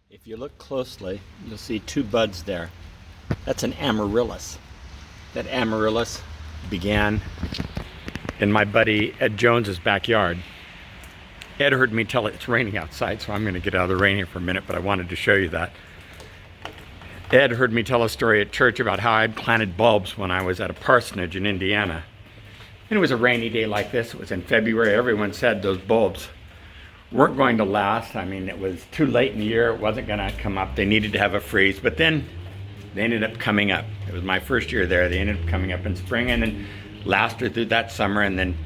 If you look closely, you'll see two buds there. That's an amaryllis. That amaryllis began in my buddy Ed Jones's backyard. Ed heard me tell it it's raining outside, so I'm going to get out of the rain here for a minute, but I wanted to show you that. Ed heard me tell a story at church about how I planted bulbs when I was at a parsonage in Indiana. And it was a rainy day like this. It was in February. Everyone said those bulbs weren't going to last. I mean, it was too late in the year. It wasn't going to come up. They needed to have a freeze. But then they ended up coming up. It was my first year there. They ended up coming up in spring and then lasted through that summer. And then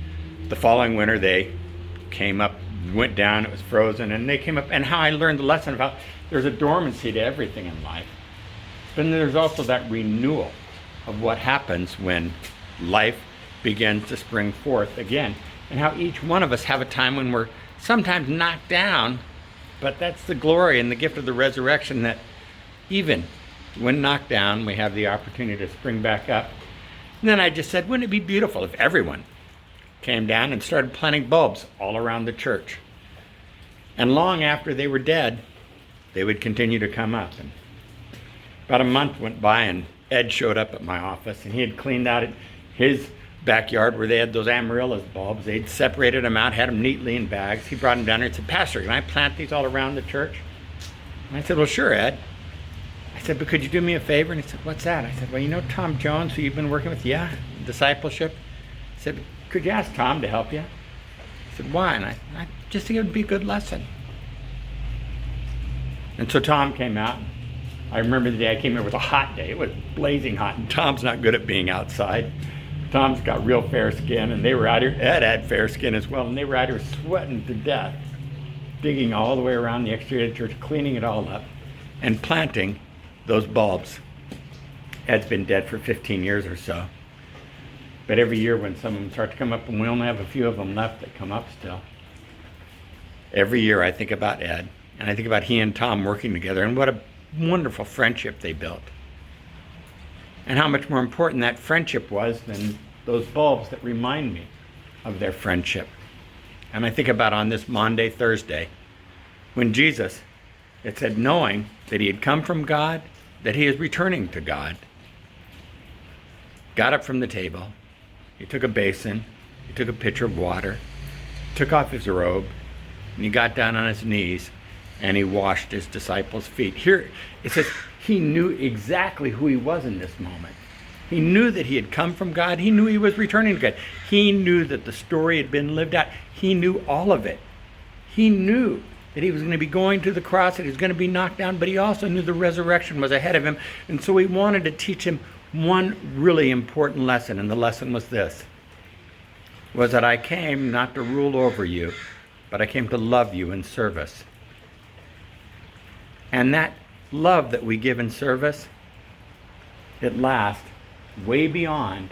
the following winter, they came up, went down. It was frozen. And they came up. And how I learned the lesson about there's a dormancy to everything in life. But then there's also that renewal of what happens when life begins to spring forth again. And how each one of us have a time when we're sometimes knocked down, but that's the glory and the gift of the resurrection, that even when knocked down, we have the opportunity to spring back up. And then I just said, wouldn't it be beautiful if everyone came down and started planting bulbs all around the church? And long after they were dead, they would continue to come up. And about a month went by and Ed showed up at my office, and he had cleaned out his backyard where they had those amaryllis bulbs. They'd separated them out, had them neatly in bags. He brought them down here and said, "Pastor, can I plant these all around the church?" And I said, "Well, sure, Ed." I said, "But could you do me a favor?" And he said, "What's that?" I said, "Well, you know Tom Jones, who you've been working with?" "Yeah, discipleship." I said, "Could you ask Tom to help you?" He said, "Why?" And I just think it would be a good lesson. And so Tom came out. I remember the day I came here. It was a hot day. It was blazing hot, and Tom's not good at being outside. Tom's got real fair skin, and they were out here. Ed had fair skin as well, and they were out here sweating to death, digging all the way around the exterior of the church, cleaning it all up, and planting those bulbs. Ed's been dead for 15 years or so. But every year when some of them start to come up, and we only have a few of them left that come up still, every year I think about Ed, and I think about he and Tom working together, and what a wonderful friendship they built. And how much more important that friendship was than those bulbs that remind me of their friendship. And I think about on this Maundy, Thursday, when Jesus, it said, knowing that he had come from God, that he is returning to God, got up from the table, he took a basin, he took a pitcher of water, took off his robe, and he got down on his knees and he washed his disciples' feet. Here it says he knew exactly who he was in this moment. He knew that he had come from God. He knew he was returning to God. He knew that the story had been lived out. He knew all of it. He knew that he was going to be going to the cross, that he was going to be knocked down, but he also knew the resurrection was ahead of him. And so he wanted to teach him one really important lesson, and the lesson was this, was that I came not to rule over you, but I came to love you in service. And that love that we give in service, it lasts way beyond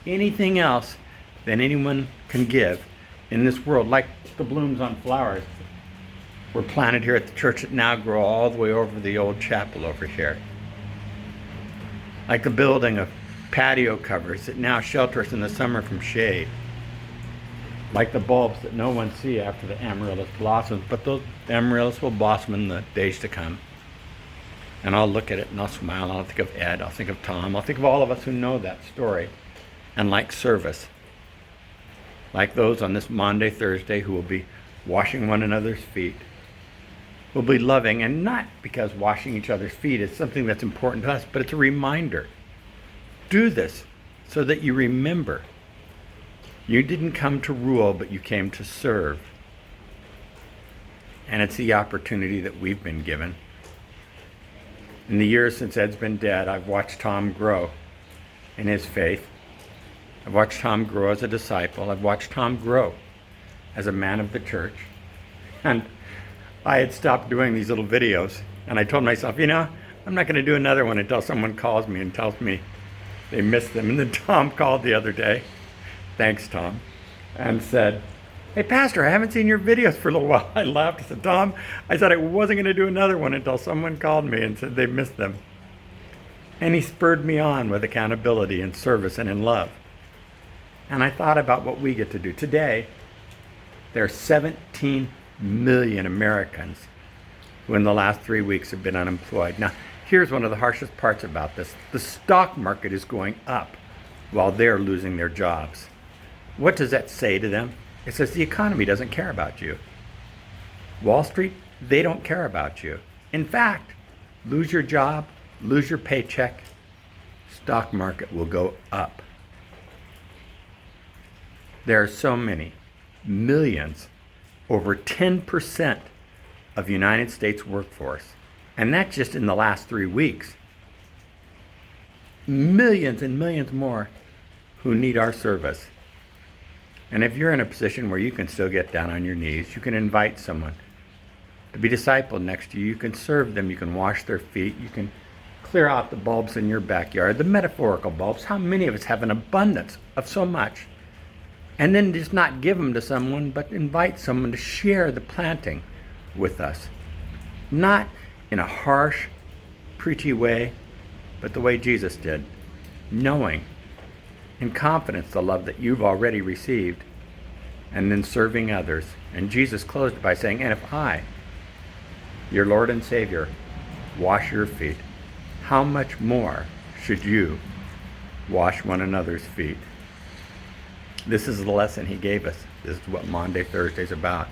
anything else than anyone can give in this world. Like the blooms on flowers were planted here at the church that now grow all the way over the old chapel over here. Like the building of patio covers that now shelter us in the summer from shade. Like the bulbs that no one sees after the amaryllis blossoms, but those amaryllis will blossom in the days to come. And I'll look at it and I'll smile, and I'll think of Ed, I'll think of Tom, I'll think of all of us who know that story. And like service, like those on this Maundy, Thursday, who will be washing one another's feet, will be loving, and not because washing each other's feet is something that's important to us, but it's a reminder. Do this so that you remember. You didn't come to rule, but you came to serve. And it's the opportunity that we've been given. In the years since Ed's been dead, I've watched Tom grow in his faith. I've watched Tom grow as a disciple. I've watched Tom grow as a man of the church. And I had stopped doing these little videos, and I told myself, I'm not going to do another one until someone calls me and tells me they missed them. And then Tom called the other day, thanks Tom, and said, "Hey, Pastor, I haven't seen your videos for a little while." I laughed. I said, "Tom, I said I wasn't going to do another one until someone called me and said they missed them." And he spurred me on with accountability and service and in love. And I thought about what we get to do. Today, there are 17 million Americans who in the last 3 weeks have been unemployed. Now, here's one of the harshest parts about this. The stock market is going up while they're losing their jobs. What does that say to them? It says the economy doesn't care about you. Wall Street, they don't care about you. In fact, lose your job, lose your paycheck, stock market will go up. There are so many, millions, over 10% of the United States workforce, and that's just in the last 3 weeks. Millions and millions more who need our service. And if you're in a position where you can still get down on your knees, you can invite someone to be discipled next to you. You can serve them. You can wash their feet. You can clear out the bulbs in your backyard, the metaphorical bulbs. How many of us have an abundance of so much? And then just not give them to someone, but invite someone to share the planting with us. Not in a harsh, preachy way, but the way Jesus did, knowing in confidence the love that you've already received, and then serving others. And Jesus closed by saying, and if I, your Lord and Savior, wash your feet, how much more should you wash one another's feet? This is the lesson he gave us. This is what Maundy Thursday is about.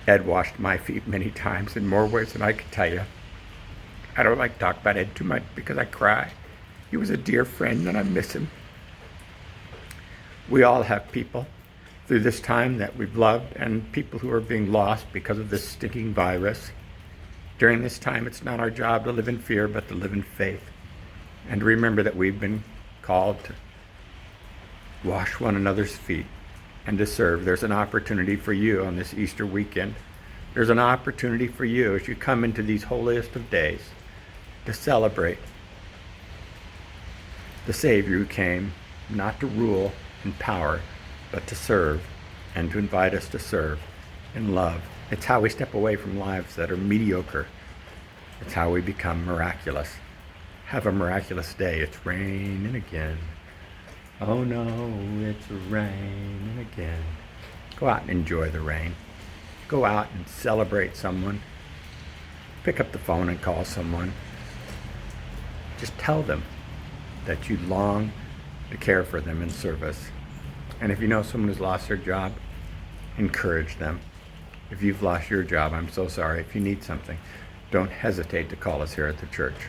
Ed washed my feet many times in more ways than I could tell you. I don't like to talk about Ed too much because I cry. He was a dear friend and I miss him. We all have people through this time that we've loved and people who are being lost because of this stinking virus. During this time, it's not our job to live in fear, but to live in faith. And to remember that we've been called to wash one another's feet and to serve. There's an opportunity for you on this Easter weekend. There's an opportunity for you as you come into these holiest of days to celebrate the Savior who came not to rule in power, but to serve and to invite us to serve in love. It's how we step away from lives that are mediocre. It's how we become miraculous. Have a miraculous day. It's raining again. Oh no, it's raining again. Go out and enjoy the rain. Go out and celebrate someone. Pick up the phone and call someone. Just tell them that you long to care for them in service. And if you know someone who's lost their job, encourage them. If you've lost your job, I'm so sorry. If you need something, don't hesitate to call us here at the church.